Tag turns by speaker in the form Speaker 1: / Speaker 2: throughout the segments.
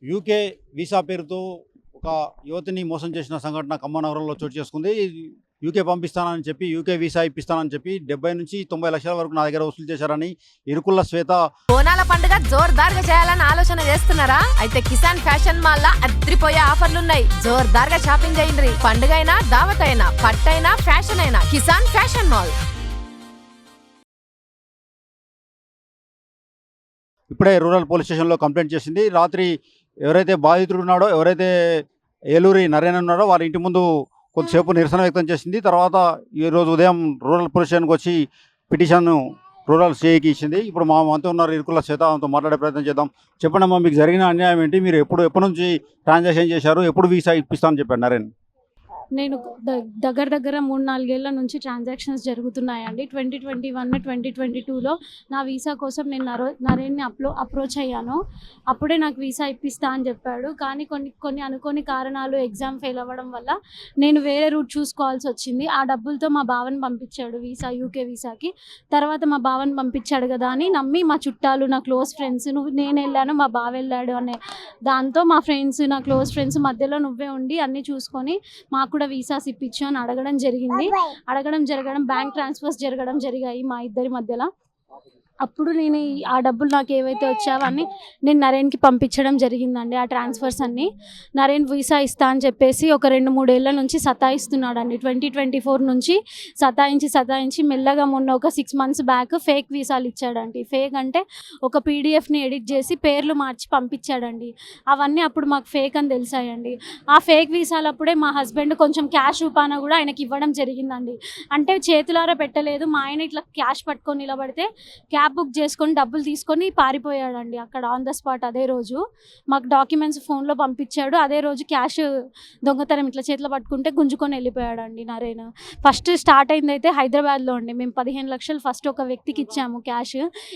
Speaker 1: UK visa పేరుతో ఒక యువతిని మోసం చేసిన సంఘటన ఖమ్మం నగరంలో చోటు చేసుకుంది. యూకే పంపిస్తానని చెప్పి, యూకే వీసా ఇప్పిస్తానని చెప్పి 70 నుంచి 90 లక్షల వరకు నా దగ్గర వసూలు చేశారని ఇరుకుల్ల శ్వేత.
Speaker 2: బోనాల పండుగ జోర్దార్గా చేయాలని ఆలోచన చేస్తున్నారా? అయితే కిసాన్ ఫ్యాషన్ మాల్ లా అద్రిపోయే ఆఫర్లున్నాయి. జోర్దార్గా షాపింగ్ చేయండి. పండుగ అయినా, దావత్ అయినా, పట్టైనా, ఫ్యాషన్ అయినా కిసాన్ ఫ్యాషన్ మాల్.
Speaker 1: ఇప్పుడే రూరల్ పోలీస్ స్టేషన్లో కంప్లైంట్ చేసింది. రాత్రి ఎవరైతే బాధితుడు ఉన్నాడో, ఎవరైతే ఏలూరి నరేన్ ఉన్నాడో వారి ఇంటి ముందు కొద్దిసేపు నిరసన వ్యక్తం చేసింది. తర్వాత ఈరోజు ఉదయం రూరల్ పోలీస్ స్టేషన్కి వచ్చి పిటిషన్ రూరల్ సిఐకి ఇచ్చింది. ఇప్పుడు మా మనతో ఉన్నారు ఇరుకుల శ్వేత, ఆమెతో మాట్లాడే ప్రయత్నం చేద్దాం. చెప్పండి అమ్మా, మీకు జరిగిన అన్యాయం ఏంటి? మీరు ఎప్పటి నుంచి ట్రాన్సాక్షన్ చేశారు? ఎప్పుడు వీసా ఇప్పిస్తామని చెప్పారు నరేన్?
Speaker 3: నేను దగ్గర 3-4 ఏళ్ల నుంచి ట్రాన్సాక్షన్స్ జరుగుతున్నాయండి. 2021, 2022లో నా వీసా కోసం నేను నరేన్ని అప్రోచ్ అయ్యాను. అప్పుడే నాకు వీసా ఇప్పిస్తా అని చెప్పాడు. కానీ కొన్ని అనుకోని కారణాలు, ఎగ్జామ్ ఫెయిల్ అవ్వడం వల్ల నేను వేరే రూట్ చూసుకోవాల్సి వచ్చింది. ఆ డబ్బులతో మా బావని పంపించాడు యూకే వీసాకి. తర్వాత మా బావని పంపించాడు కదా అని నమ్మి మా చుట్టాలు, నా క్లోజ్ ఫ్రెండ్స్, నేను వెళ్ళాను మా బావ వెళ్ళాడు అనే దాంతో మా ఫ్రెండ్స్, నా క్లోజ్ ఫ్రెండ్స్ మధ్యలో నువ్వే ఉండి అన్నీ చూసుకొని మాకు కూడా వీసాస్ ఇప్పించు అని అడగడం జరగడం బ్యాంక్ ట్రాన్స్ఫర్స్ జరిగాయి మా ఇద్దరి మధ్యలో. అప్పుడు నేను ఆ డబ్బులు నాకు ఏవైతే వచ్చావో అన్నీ నేను నరేన్కి పంపించడం జరిగిందండి. ఆ ట్రాన్స్ఫర్స్ అన్నీ నరేన్ వీసా ఇస్తా అని చెప్పేసి ఒక 2-3 ఏళ్ల నుంచి సతాయిస్తున్నాడండి. 2024 నుంచి సతాయించి మెల్లగా మొన్న ఒక 6 months బ్యాక్ ఫేక్ వీసాలు ఇచ్చాడండి. ఫేక్ అంటే ఒక పీడిఎఫ్ని ఎడిట్ చేసి పేర్లు మార్చి పంపించాడండి. అవన్నీ అప్పుడు మాకు ఫేక్ అని తెలిసాయండి. ఆ ఫేక్ వీసాలు అప్పుడే మా హస్బెండ్ కొంచెం క్యాష్ రూపాన కూడా ఆయనకి ఇవ్వడం జరిగిందండి. అంటే చేతులారా పెట్టలేదు, మా ఆయన ఇట్లా క్యాష్ పట్టుకొని నిలబడితే క్యాబ్ బుక్ చేసుకొని డబ్బులు తీసుకొని పారిపోయాడండి అక్కడ ఆన్ ద స్పాట్. అదే రోజు మాకు డాక్యుమెంట్స్ ఫోన్లో పంపించాడు. అదే రోజు క్యాష్ దొంగతనం ఇట్లా చేతిలో పట్టుకుంటే గుంజుకొని వెళ్ళిపోయాడండి నరేన్. ఫస్ట్ స్టార్ట్ అయింది అయితే హైదరాబాద్లో అండి. మేము 15 లక్షలు ఫస్ట్ ఒక వ్యక్తికి ఇచ్చాము క్యాష్.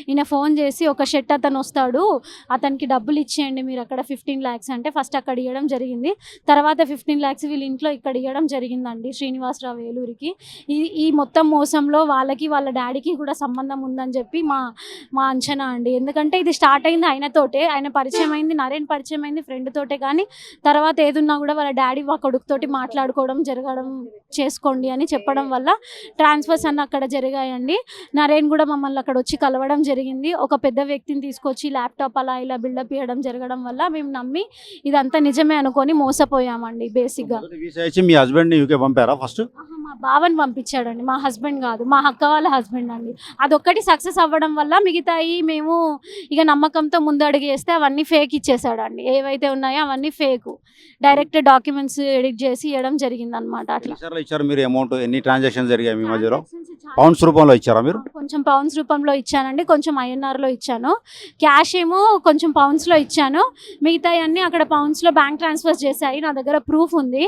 Speaker 3: ఈయన ఫోన్ చేసి ఒక షెట్ అతను వస్తాడు, అతనికి డబ్బులు ఇచ్చేయండి మీరు అక్కడ 15 lakhs అంటే ఫస్ట్ అక్కడ ఇవ్వడం జరిగింది. తర్వాత 15 lakhs వీళ్ళ ఇంట్లో ఇక్కడ ఇవ్వడం జరిగిందండి శ్రీనివాసరావు ఏలూరికి. ఈ మొత్తం మోసంలో వాళ్ళ డాడీకి కూడా సంబంధం ఉందని చెప్పి మా అంచనా అండి. ఎందుకంటే ఇది స్టార్ట్ అయింది ఆయనతోటే, ఆయన పరిచయం అయింది, నరేన్ పరిచయం అయింది ఫ్రెండ్ తోటే. కానీ తర్వాత ఏదున్నా కూడా వాళ్ళ డాడీ మా కొడుకుతోటి మాట్లాడుకోవడం చేసుకోండి అని చెప్పడం వల్ల ట్రాన్స్ఫర్స్ అన్న అక్కడ జరిగాయండి. నరేన్ కూడా మమ్మల్ని అక్కడ వచ్చి కలవడం జరిగింది. ఒక పెద్ద వ్యక్తిని తీసుకొచ్చి ల్యాప్టాప్ అలా ఇలా బిల్డప్ ఇవ్వడం జరగడం వల్ల మేము నమ్మి ఇదంతా నిజమే అనుకొని మోసపోయామండి. బేసిక్గా
Speaker 1: మీ హస్బెండ్ యూకే పంపారా? ఫస్ట్
Speaker 3: మా బావని పంపించాడండి, మా హస్బెండ్ కాదు, మా అక్క వాళ్ళ హస్బెండ్ అండి. అదొక్కటి సక్సెస్ అవ్వడం వల్ల మిగతాయి మేము ఇక నమ్మకంతో ముందు అడుగు వేస్తే అవన్నీ ఫేక్ ఇచ్చేసాడండి. ఏవైతే ఉన్నాయో అవన్నీ ఫేక్. డైరెక్ట్ డాక్యుమెంట్స్ ఎడిట్ చేసి ఇవ్వడం జరిగింది అనమాట. అట్లా
Speaker 1: ఇచ్చారు మీరు అమౌంట్? ఎన్ని ట్రాన్సాక్షన్ జరిగాయి మీ మధ్యలో? పౌండ్స్ రూపంలో ఇచ్చారా మీరు?
Speaker 3: కొంచెం పౌండ్స్ రూపంలో ఇచ్చానండి, కొంచెం ఐఎన్ఆర్లో ఇచ్చాను. క్యాష్ ఏమో కొంచెం పౌండ్స్లో ఇచ్చాను, మిగతాయి అన్నీ అక్కడ పౌండ్స్లో బ్యాంక్ ట్రాన్స్ఫర్స్ చేశాయి. నా దగ్గర ప్రూఫ్ ఉంది.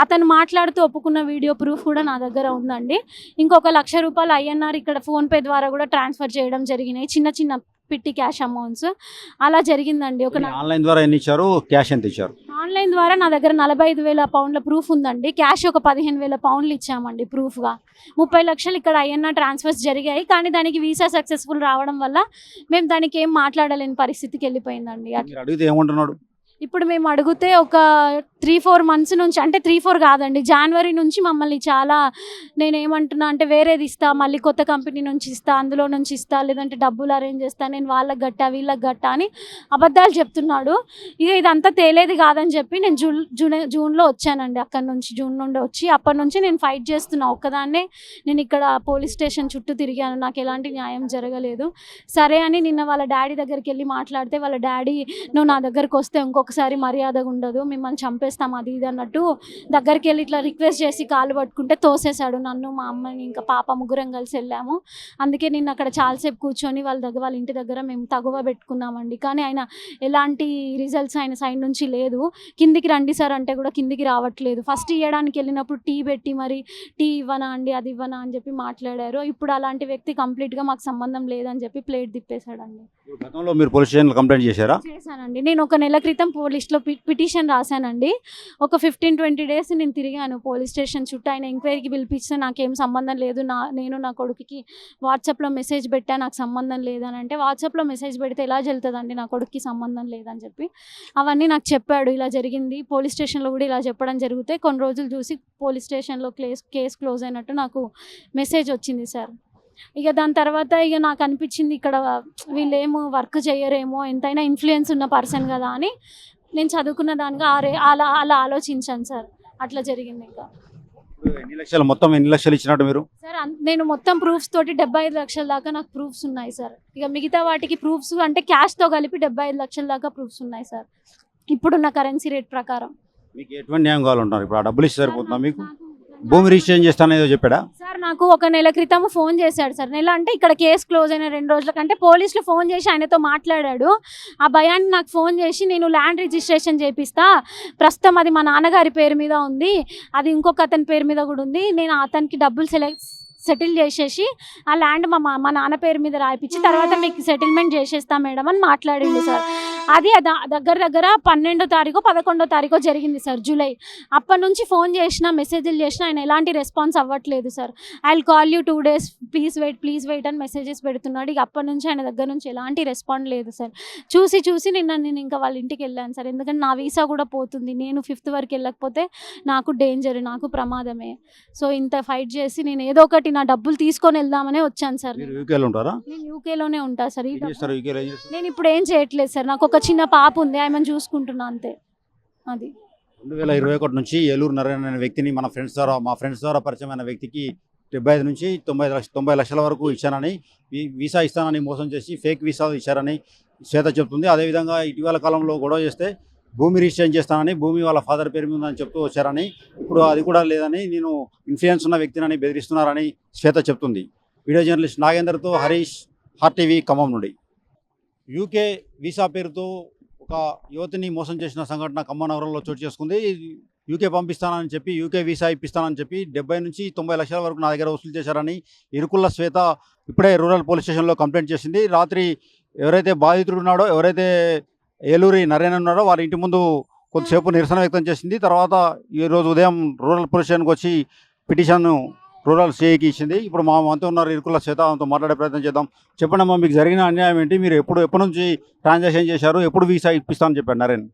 Speaker 3: అతను మాట్లాడుతూ ఒప్పుకున్న వీడియో ప్రూఫ్ కూడా నా దగ్గర ఉందండి. ఇంకొక ₹1,00,000 ఐఎన్ఆర్ ఇక్కడ ఫోన్పే ద్వారా కూడా ట్రాన్స్ఫర్ చేయడం జరిగినాయి, చిన్న పిట్టి క్యాష్ అమౌంట్స్. అలా జరిగిందండి.
Speaker 1: ఆన్లైన్ ద్వారా ఎన్ని ఇచ్చారు? క్యాష్ ఎంత ఇచ్చారు?
Speaker 3: ఆన్లైన్ ద్వారా నా దగ్గర 45,000 పౌండ్ల ప్రూఫ్ ఉందండి. క్యాష్ ఒక 15,000 పౌండ్లు ఇచ్చామండి ప్రూఫ్గా. 30 లక్షలు ఇక్కడ ఐఎన్ఆర్ ట్రాన్స్ఫర్స్ జరిగాయి. కానీ దానికి వీసా సక్సెస్ఫుల్ రావడం వల్ల మేము దానికి ఏం మాట్లాడలేని పరిస్థితికి వెళ్ళిపోయిందండి.
Speaker 1: అడిగితే ఏమంటున్నాడు?
Speaker 3: ఇప్పుడు మేము అడిగితే ఒక 3-4 months నుంచి, అంటే 3-4 కాదండి, జనవరి నుంచి మమ్మల్ని చాలా, నేనేమంటున్నా అంటే వేరేది ఇస్తా, మళ్ళీ కొత్త కంపెనీ నుంచి ఇస్తా, అందులో నుంచి ఇస్తా, లేదంటే డబ్బులు అరేంజ్ చేస్తా, నేను వాళ్ళకి గట్టా వీళ్ళకి గట్టా అని అబద్ధాలు చెప్తున్నాడు. ఇక ఇదంతా తేలేది కాదని చెప్పి నేను జూన్లో వచ్చానండి. అక్కడ నుంచి జూన్ నుండి వచ్చి అప్పటి నుంచి నేను ఫైట్ చేస్తున్నా ఒక్కదాన్నే. నేను ఇక్కడ పోలీస్ స్టేషన్ చుట్టూ తిరిగాను, నాకు ఎలాంటి న్యాయం జరగలేదు. సరే అని నిన్న వాళ్ళ డాడీ దగ్గరికి వెళ్ళి మాట్లాడితే వాళ్ళ డాడీ, నువ్వు నా దగ్గరకు వస్తే ఇంకొకసారి మర్యాదగా ఉండదు, మిమ్మల్ని చంపేస్తాం అది ఇది అన్నట్టు దగ్గరికి వెళ్ళి ఇట్లా రిక్వెస్ట్ చేసి కాలు పట్టుకుంటే తోసేశాడు. నన్ను, మా అమ్మని, ఇంకా పాప, ముగ్గురం కలిసి వెళ్ళాము. అందుకే నిన్న అక్కడ చాలాసేపు కూర్చొని వాళ్ళ ఇంటి దగ్గర మేము తగువ పెట్టుకున్నామండి. కానీ ఆయన ఎలాంటి రిజల్ట్స్ ఆయన సైడ్ నుంచి లేదు. కిందికి రండి సార్ అంటే కూడా కిందికి రావట్లేదు. ఫస్ట్ ఇవ్వడానికి వెళ్ళినప్పుడు టీ పెట్టి మరి టీ ఇవ్వనా అండి, అది ఇవ్వనా అని చెప్పి మాట్లాడారు. ఇప్పుడు అలాంటి వ్యక్తి కంప్లీట్గా మాకు సంబంధం లేదని చెప్పి ప్లేట్ తిప్పేశాడండి.
Speaker 1: ఇప్పుడు గతంలో మీరు పోలీస్ స్టేషన్లో కంప్లైంట్ చేశారా?
Speaker 3: చేశానండి. నేను ఒక నెల క్రితం పోలీస్‌లో పిటిషన్ రాశానండి. ఒక 15-20 డేస్ నేను తిరిగాను పోలీస్ స్టేషన్ చుట్టూ. ఆయన ఎంక్వైరీకి పిలిపిస్తే నాకేం సంబంధం లేదు. నేను నా కొడుకుకి వాట్సాప్‌లో మెసేజ్ పెట్టా, నాకు సంబంధం లేదని అంటే, వాట్సాప్‌లో మెసేజ్ పెడితే ఎలా చెల్లుతదండి నా కొడుక్కి సంబంధం లేదని చెప్పి అవన్నీ నాకు చెప్పాడు. ఇలా జరిగింది పోలీస్ స్టేషన్‌లో కూడా ఇలా చెప్పడం జరిగితే కొన్ని రోజులు చూసి పోలీస్ స్టేషన్‌లో కేస్ క్లోజ్ అయినట్టు నాకు మెసేజ్ వచ్చింది సార్. ఇక దాని తర్వాత ఇక నాకు అనిపించింది ఇక్కడ వీళ్ళేమో వర్క్ చేయరేమో, ఎంతైనా ఇన్ఫ్లుయెన్స్ ఉన్న పర్సన్ కదా అని నేను చదువుకున్న దానిగా అలా అలా ఆలోచించాను సార్. అట్లా జరిగింది. ఇంకా
Speaker 1: ఇప్పుడు ఎన్ని లక్షలు ఇచ్చినట్టు మీరు?
Speaker 3: సార్ నేను మొత్తం ప్రూఫ్స్ తోటి 75 లక్షల దాకా నాకు ప్రూఫ్స్ ఉన్నాయి సార్. ఇక మిగతా వాటికి ప్రూఫ్స్ అంటే క్యాష్తో కలిపి 75 లక్షల దాకా ప్రూఫ్స్ ఉన్నాయి సార్ ఇప్పుడున్న కరెన్సీ రేట్ ప్రకారం.
Speaker 1: మీకు ఎటువంటి న్యాయం కావాలంటారు? ఇప్పుడు ఆ డబ్బులు ఇస్తే సరిపోతుందా మీకు? భూమి రిజిస్ట్రేషన్ చేస్తానేదో చెప్పాడా
Speaker 3: సార్? నాకు ఒక నెల క్రితం ఫోన్ చేశాడు సార్. నెల అంటే ఇక్కడ కేసు క్లోజ్ అయిన 2 రోజుల కంటే పోలీసులు ఫోన్ చేసి ఆయనతో మాట్లాడాడు. ఆ భయాన్ని నాకు ఫోన్ చేసి నేను ల్యాండ్ రిజిస్ట్రేషన్ చేపిస్తా, ప్రస్తుతం అది మా నాన్నగారి పేరు మీద ఉంది, అది ఇంకొక అతని పేరు మీద కూడా ఉంది, నేను అతనికి డబ్బులు సెటిల్ చేసేసి ఆ ల్యాండ్ మా నాన్న పేరు మీద రాయిపించి తర్వాత మీకు సెటిల్మెంట్ చేసేస్తా మేడం అని మాట్లాడిండు సార్. అది దగ్గర 12వ తారీఖు 11వ తారీఖు జరిగింది సార్, జూలై. అప్పటి నుంచి ఫోన్ చేసినా మెసేజ్లు చేసినా ఆయన ఎలాంటి రెస్పాన్స్ అవ్వట్లేదు sir. I will call you 2 days, please wait అని మెసేజెస్ పెడుతున్నాడు. ఇక అప్పటి నుంచి ఆయన దగ్గర నుంచి ఎలాంటి రెస్పాండ్ లేదు సార్. చూసి నేను ఇంకా వాళ్ళ ఇంటికి వెళ్ళాను సార్. ఎందుకంటే నా వీసా కూడా పోతుంది, నేను 5th వరకు వెళ్ళకపోతే నాకు డేంజర్, నాకు ప్రమాదమే. సో ఇంత ఫైట్ చేసి నేను ఏదో ఒకటి నా డబ్బులు తీసుకొని వెళ్దామనే వచ్చాను సార్. నేను యూకేలోనే ఉంటా సార్. నేను ఇప్పుడు ఏం చేయట్లేదు సార్, నాకు ఒక చిన్న పాప ఉంది, ఆమెను చూసుకుంటున్నా అంతే. అది
Speaker 1: 2021 నుంచి ఏలూరు నారాయణ అనే వ్యక్తిని మా ఫ్రెండ్స్ ద్వారా పరిచయమైన వ్యక్తికి 75 నుంచి 90 లక్షల వరకు ఇచ్చానని, వీసా ఇస్తానని మోసం చేసి ఫేక్ వీసా ఇచ్చారని శ్వేత చెప్తుంది. అదేవిధంగా ఇటీవల కాలంలో గొడవ చేస్తే భూమి రిజిస్ట్రేషన్ చేస్తానని, భూమి వాళ్ళ ఫాదర్ పేరు మీద అని చెప్తూ వచ్చారని, ఇప్పుడు అది కూడా లేదని, నేను ఇన్ఫ్లుయెన్స్ ఉన్న వ్యక్తిని బెదిరిస్తున్నారని శ్వేత చెప్తుంది. వీడియో జర్నలిస్ట్ నాగేందర్తో హరీష్, హార్టీవీ ఖమ్మం నుండి. యూకే వీసా పేరుతో ఒక యువతిని మోసం చేసిన సంఘటన ఖమ్మం నగరంలో చోటు చేసుకుంది. యూకే పంపిస్తానని చెప్పి, యూకే వీసా ఇప్పిస్తానని చెప్పి 70 నుంచి 90 లక్షల వరకు నా దగ్గర వసూలు చేశారని ఇరుకుల్ల శ్వేత ఇప్పుడే రూరల్ పోలీస్ స్టేషన్లో కంప్లైంట్ చేసింది. రాత్రి ఎవరైతే బాధితుడు ఉన్నాడో, ఎవరైతే ఏలూరి నారాయణ ఉన్నాడో వారి ఇంటి ముందు కొద్దిసేపు నిరసన వ్యక్తం చేసింది. తర్వాత ఈరోజు ఉదయం రూరల్ పోలీస్ స్టేషన్కి వచ్చి పిటిషన్ రూరల్ సిఐకి ఇచ్చింది. ఇప్పుడు మా మనతో ఉన్నారు ఇరుకుల శ్వేత, ఆమెతో మాట్లాడే ప్రయత్నం చేద్దాం. చెప్పండి అమ్మా, మీకు జరిగిన అన్యాయం ఏంటి? మీరు ఎప్పటి నుంచి ట్రాన్సాక్షన్ చేశారు? ఎప్పుడు వీసా ఇప్పిస్తామని చెప్పారు నారాయణ?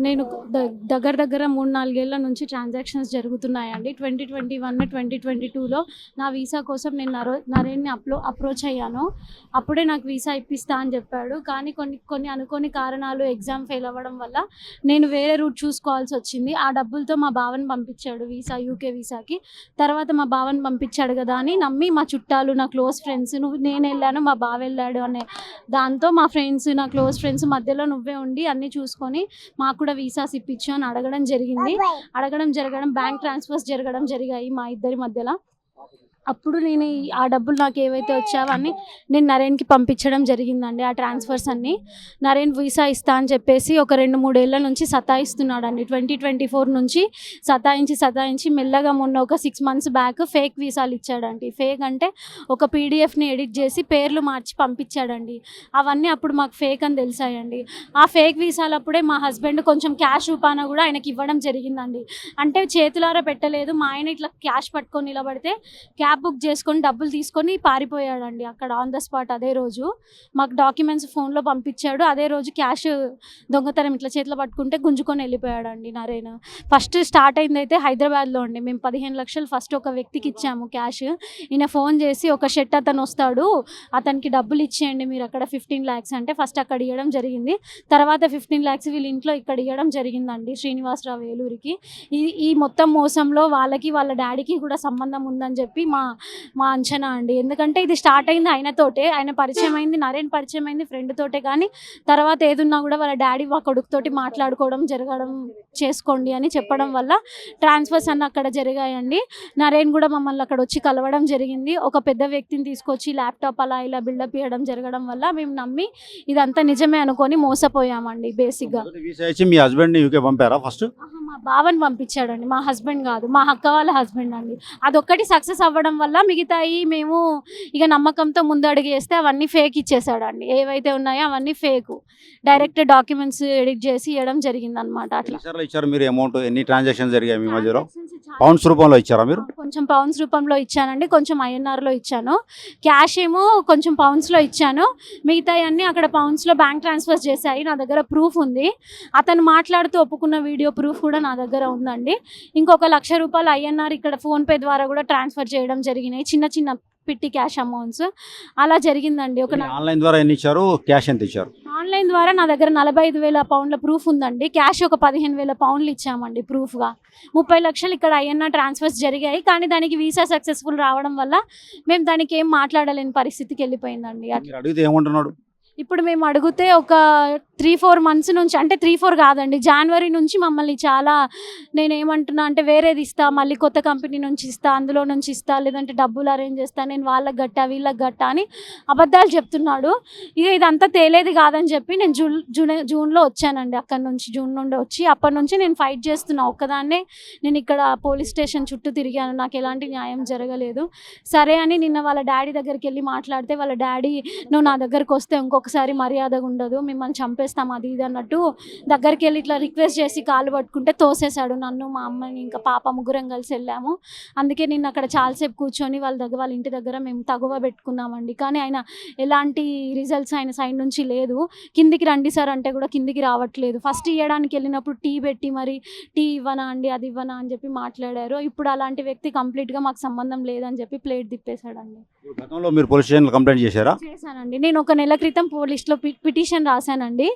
Speaker 3: నేను దగ్గర 3-4 ఏళ్ల నుంచి ట్రాన్సాక్షన్స్ జరుగుతున్నాయండి. 2021, 2022లో నా వీసా కోసం నేను నరేన్ని అప్రోచ్ అయ్యాను. అప్పుడే నాకు వీసా ఇప్పిస్తా అని చెప్పాడు. కానీ కొన్ని అనుకోని కారణాలు, ఎగ్జామ్ ఫెయిల్ అవ్వడం వల్ల నేను వేరే రూట్ చూసుకోవాల్సి వచ్చింది. ఆ డబ్బులతో మా బావని పంపించాడు యూకే వీసాకి. తర్వాత మా బావని పంపించాడు కదా అని నమ్మి మా చుట్టాలు, నా క్లోజ్ ఫ్రెండ్స్, నేను వెళ్ళాను మా బావ వెళ్ళాడు అనే దాంతో మా ఫ్రెండ్స్, నా క్లోజ్ ఫ్రెండ్స్ మధ్యలో నువ్వే ఉండి అన్నీ చూసుకొని మాకు కూడా వీసాస్ ఇప్పించు అని అడగడం జరగడం బ్యాంక్ ట్రాన్స్ఫర్స్ జరిగాయి మా ఇద్దరి మధ్యలో. అప్పుడు నేను ఆ డబ్బులు నాకు ఏవైతే వచ్చావన్నీ నేను నరేన్కి పంపించడం జరిగిందండి. ఆ ట్రాన్స్ఫర్స్ అన్నీ నరేన్ వీసా ఇస్తా అని చెప్పేసి ఒక 2-3 ఏళ్ల నుంచి సతాయిస్తున్నాడండి. 2024 నుంచి సతాయించి మెల్లగా మొన్న ఒక 6 months బ్యాక్ ఫేక్ వీసాలు ఇచ్చాడండి. ఫేక్ అంటే ఒక పీడిఎఫ్ని ఎడిట్ చేసి పేర్లు మార్చి పంపించాడండి. అవన్నీ అప్పుడు మాకు ఫేక్ అని తెలిసాయండి. ఆ ఫేక్ వీసాలు అప్పుడే మా హస్బెండ్ కొంచెం క్యాష్ రూపాన కూడా ఆయనకి ఇవ్వడం జరిగిందండి. అంటే చేతులారా పెట్టలేదు, మా ఆయన ఇట్లా క్యాష్ పట్టుకొని నిలబడితే క్యాబ్ బుక్ చేసుకొని డబ్బులు తీసుకొని పారిపోయాడండి అక్కడ ఆన్ ద స్పాట్. అదే రోజు మాకు డాక్యుమెంట్స్ ఫోన్లో పంపించాడు. అదే రోజు క్యాష్ దొంగతనం ఇట్లా చేతిలో పట్టుకుంటే గుంజుకొని వెళ్ళిపోయాడండి నరేన్. ఫస్ట్ స్టార్ట్ అయింది అయితే హైదరాబాద్లో అండి. మేము 15 లక్షలు ఫస్ట్ ఒక వ్యక్తికి ఇచ్చాము క్యాష్. ఈయన ఫోన్ చేసి ఒక షెట్ అతను వస్తాడు, అతనికి డబ్బులు ఇచ్చేయండి మీరు అక్కడ 15 lakhs అంటే ఫస్ట్ అక్కడ ఇవ్వడం జరిగింది. తర్వాత 15 lakhs వీళ్ళ ఇంట్లో ఇక్కడ ఇవ్వడం జరిగిందండి శ్రీనివాసరావు ఏలూరికి. ఈ మొత్తం మోసంలో వాళ్ళకి వాళ్ళ డాడీకి కూడా సంబంధం ఉందని చెప్పి మా అంచనా అండి. ఎందుకంటే ఇది స్టార్ట్ అయింది ఆయనతోటే, ఆయన పరిచయం అయింది, నరేన్ పరిచయం అయింది ఫ్రెండ్ తోటే. కానీ తర్వాత ఏదున్నా కూడా వాళ్ళ డాడీ వాళ్ళ కొడుకుతోటి మాట్లాడుకోవడం చేసుకోండి అని చెప్పడం వల్ల ట్రాన్స్ఫర్స్ అన్న అక్కడ జరిగాయండి. నరేన్ కూడా మమ్మల్ని అక్కడ వచ్చి కలవడం జరిగింది. ఒక పెద్ద వ్యక్తిని తీసుకొచ్చి ల్యాప్టాప్ అలా ఇలా బిల్డప్ ఇవ్వడం జరగడం వల్ల మేము నమ్మి ఇదంతా నిజమే అనుకొని మోసపోయామండి. బేసిక్గా
Speaker 1: మీ హస్బెండ్ని యూకే పంపారా ఫస్ట్?
Speaker 3: మా బావని పంపించాడండి, మా హస్బెండ్ కాదు, మా అక్క వాళ్ళ హస్బెండ్ అండి. అదొక్కటి సక్సెస్ అవ్వడం వల్ల మిగతాయి మేము ఇక నమ్మకంతో ముందు అడుగు వేస్తే అవన్నీ ఫేక్ ఇచ్చేసాడండి. ఏవైతే ఉన్నాయో అవన్నీ ఫేక్, డైరెక్ట్ డాక్యుమెంట్స్ ఎడిట్ చేసి ఇవ్వడం జరిగింది అనమాట. అట్లా
Speaker 1: ఎన్నిసార్లు ఇచ్చారు మీరు అమౌంట్? ఎన్ని ట్రాన్సాక్షన్ జరిగాయి మీ మధ్యలో? పౌండ్స్ రూపంలో ఇచ్చారా మీరు?
Speaker 3: కొంచెం పౌండ్స్ రూపంలో ఇచ్చానండి, కొంచెం ఐఎన్ఆర్లో ఇచ్చాను. క్యాష్ ఏమో కొంచెం పౌండ్స్లో ఇచ్చాను, మిగతాయి అన్నీ అక్కడ పౌండ్స్లో బ్యాంక్ ట్రాన్స్ఫర్ చేశాయి. నా దగ్గర ప్రూఫ్ ఉంది, అతను మాట్లాడుతూ ఒప్పుకున్న వీడియో ప్రూఫ్ కూడా నా దగ్గర ఉందండి. ఇంకొక ₹1,00,000 ఐఎన్ఆర్ ఇక్కడ ఫోన్పే ద్వారా కూడా ట్రాన్స్ఫర్ చేయడం జరిగినాయి, చిన్న చిన్న పిట్టి క్యాష్ అమౌంట్స్. అలా జరిగిందండి.
Speaker 1: ఆన్లైన్ ద్వారా ఎన్ని ఇచ్చారు? క్యాష్ ఎంత ఇచ్చారు?
Speaker 3: ఆన్లైన్ ద్వారా నా దగ్గర 45,000 పౌండ్ల ప్రూఫ్ ఉందండి. క్యాష్ ఒక 15,000 పౌండ్లు ఇచ్చామండి ప్రూఫ్గా. 30 లక్షలు ఇక్కడ ఐఎన్ఆర్ ట్రాన్స్ఫర్స్ జరిగాయి, కానీ దానికి వీసా సక్సెస్ఫుల్ రావడం వల్ల మేము దానికి ఏం మాట్లాడలేని పరిస్థితికి వెళ్ళిపోయిందండి.
Speaker 1: మీరు అడిగితే ఏమంటున్నాడు?
Speaker 3: ఇప్పుడు మేము అడిగితే ఒక 3-4 మంత్స్ నుంచి, అంటే 3-4 కాదండి, జనవరి నుంచి మమ్మల్ని చాలా, నేనేమంటున్నా అంటే వేరేది ఇస్తా, మళ్ళీ కొత్త కంపెనీ నుంచి ఇస్తా, అందులో నుంచి ఇస్తా, లేదంటే డబ్బులు అరేంజ్ చేస్తా, నేను వాళ్ళకి గట్టా వీళ్ళకి గట్టా అని అబద్ధాలు చెప్తున్నాడు. ఇక ఇదంతా తేలేది కాదని చెప్పి నేను జూన్లో వచ్చానండి. అక్కడ నుంచి జూన్ నుండి వచ్చి అప్పటి నుంచి నేను ఫైట్ చేస్తున్నా ఒక్కదాన్నే. నేను ఇక్కడ పోలీస్ స్టేషన్ చుట్టూ తిరిగాను, నాకు ఎలాంటి న్యాయం జరగలేదు. సరే అని నిన్న వాళ్ళ డాడీ దగ్గరికి వెళ్ళి మాట్లాడితే వాళ్ళ డాడీ, నువ్వు నా దగ్గరకు వస్తే ఇంకొకసారి మర్యాదగా ఉండదు, మిమ్మల్ని చంపేస్తాం అది ఇది అన్నట్టు దగ్గరికి వెళ్ళి ఇట్లా రిక్వెస్ట్ చేసి కాలు పట్టుకుంటే తోసేశాడు నన్ను, మా అమ్మని, ఇంకా పాప, ముగ్గురం కలిసి వెళ్ళాము. అందుకే నిన్న అక్కడ చాలాసేపు కూర్చొని వాళ్ళ ఇంటి దగ్గర మేము తగువ పెట్టుకున్నామండి. కానీ ఆయన ఎలాంటి రిజల్ట్స్ ఆయన సైడ్ నుంచి లేదు. కిందికి రండి సార్ అంటే కూడా కిందికి రావట్లేదు. ఫస్ట్ ఇవ్వడానికి వెళ్ళినప్పుడు టీ పెట్టి మరి టీ ఇవ్వనా అండి, అది ఇవ్వనా అని చెప్పి మాట్లాడారు. ఇప్పుడు అలాంటి వ్యక్తి కంప్లీట్గా మాకు సంబంధం లేదని చెప్పి ప్లేట్ తిప్పేశాడండి.
Speaker 1: గతంలో మీరు పోలీస్ స్టేషన్లో కంప్లైంట్ చేశారా?
Speaker 3: చేశానండి. నేను ఒక నెల క్రితం పోలీస్లో పిటిషన్ రాశానండి.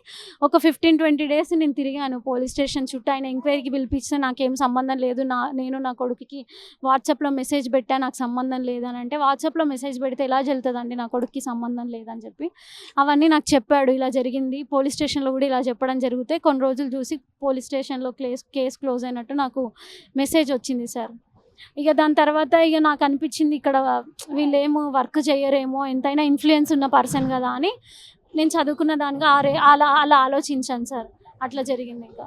Speaker 3: ఒక 15-20 డేస్ నేను తిరిగాను పోలీస్ స్టేషన్ చుట్టూ. ఆయన ఎంక్వైరీకి పిలిపిస్తే నాకేం సంబంధం లేదు, నేను నా కొడుకుకి వాట్సాప్లో మెసేజ్ పెట్టా, నాకు సంబంధం లేదని అంటే, వాట్సాప్లో మెసేజ్ పెడితే ఎలా జరుగుతుందండి, నా కొడుకుకి సంబంధం లేదని చెప్పి అవన్నీ నాకు చెప్పాడు. ఇలా జరిగింది పోలీస్ స్టేషన్లో కూడా ఇలా చెప్పడం జరిగితే కొన్ని రోజులు చూసి పోలీస్ స్టేషన్లో కేసు క్లోజ్ అయినట్టు నాకు మెసేజ్ వచ్చింది సార్. ఇక దాని తర్వాత ఇక నాకు అనిపించింది ఇక్కడ వీళ్ళేమో వర్క్ చేయరేమో, ఎంతైనా ఇన్ఫ్లుయెన్స్ ఉన్న పర్సన్ కదా అని నేను చదువుకున్న దానిగా అలా ఆలోచించాను సార్. అట్లా జరిగింది. ఇంకా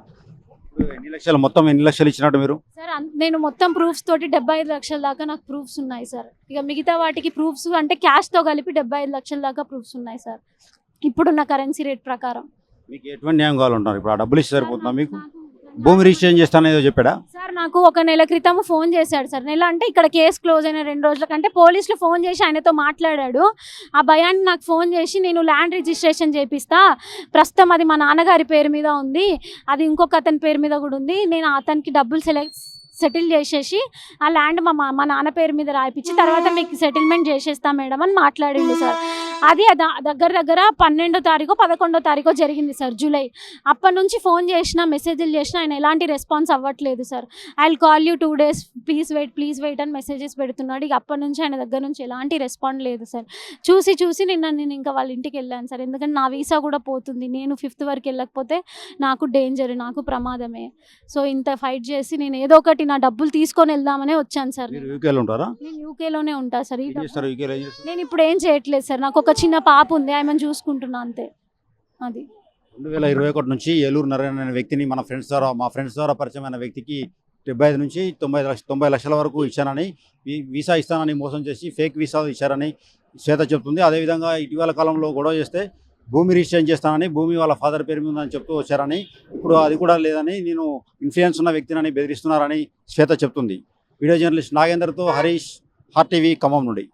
Speaker 1: మొత్తం ఎన్ని లక్షలు ఇచ్చినట్టు మీరు?
Speaker 3: సార్ నేను మొత్తం ప్రూఫ్స్ తోటి 75 లక్షల దాకా నాకు ప్రూఫ్స్ ఉన్నాయి సార్. ఇక మిగతా వాటికి ప్రూఫ్స్ అంటే క్యాష్తో కలిపి 75 లక్షల దాకా ప్రూఫ్స్ ఉన్నాయి సార్ ఇప్పుడున్న కరెన్సీ రేట్ ప్రకారం.
Speaker 1: మీకు ఎటువంటి న్యాయం కావాలంటారు? ఇప్పుడు ఆ డబ్బులు ఇస్తే సరిపోతుందా మీకు? భూమి రిజిస్ట్రేషన్ చేస్తానేదో చెప్పాడా
Speaker 3: సార్? నాకు ఒక నెల క్రితం ఫోన్ చేశాడు సార్. నెల అంటే ఇక్కడ కేసు క్లోజ్ అయిన 2 రోజుల కంటే పోలీసులు ఫోన్ చేసి ఆయనతో మాట్లాడాడు. ఆ భయాన్ని నాకు ఫోన్ చేసి, నేను ల్యాండ్ రిజిస్ట్రేషన్ చేపిస్తా, ప్రస్తుతం అది మా నాన్నగారి పేరు మీద ఉంది, అది ఇంకొక అతని పేరు మీద కూడా ఉంది, నేను అతనికి డబ్బులు సెటిల్ చేసేసి ఆ ల్యాండ్ మా నాన్న పేరు మీద రాయిపించి తర్వాత మీకు సెటిల్మెంట్ చేసేస్తా మేడం అని మాట్లాడిండు సార్. అది దగ్గర 12వ తారీఖు 11వ తారీఖు జరిగింది సార్, జూలై. అప్పటి నుంచి ఫోన్ చేసినా మెసేజ్లు చేసినా ఆయన ఎలాంటి రెస్పాన్స్ అవ్వట్లేదు sir. I will call you 2 days, please wait అని మెసేజెస్ పెడుతున్నాడు. ఇక అప్పటి నుంచి ఆయన దగ్గర నుంచి ఎలాంటి రెస్పాండ్ లేదు సార్. చూసి నేను ఇంకా వాళ్ళ ఇంటికి వెళ్ళాను సార్, ఎందుకంటే నా వీసా కూడా పోతుంది. నేను 5th వరకు వెళ్ళకపోతే నాకు డేంజర్, నాకు ప్రమాదమే. సో ఇంత ఫైట్ చేసి నేను ఏదో ఒకటి నా డబ్బులు తీసుకొని వెళ్దామనే వచ్చాను సార్. నేను యూకేలోనే ఉంటా సార్. నేను ఇప్పుడు ఏం చేయట్లేదు సార్, నాకు ఒక చిన్న పాప ఉంది, ఆమెను చూసుకుంటున్నా అంతే. అది
Speaker 1: 2021 నుంచి ఏలూరు నారాయణ అనే వ్యక్తిని మా ఫ్రెండ్స్ ద్వారా పరిచయమైన వ్యక్తికి 75 నుంచి 90 లక్షల వరకు ఇచ్చానని, వీసా ఇస్తానని మోసం చేసి ఫేక్ వీసా ఇచ్చారని శ్వేత చెప్తుంది. అదేవిధంగా ఇటీవల కాలంలో గొడవ చేస్తే భూమి రిజిస్ట్రేషన్ చేస్తానని, భూమి వాళ్ళ ఫాదర్ పేరు మీద ఉందని చెప్తూ వచ్చారని, ఇప్పుడు అది కూడా లేదని, నేను ఇన్ఫ్లుయెన్స్ ఉన్న వ్యక్తిని బెదిరిస్తున్నారని శ్వేత చెప్తుంది. వీడియో జర్నలిస్ట్ నాగేందర్తో హరీష్, హార్ టీవీ ఖమ్మం నుండి.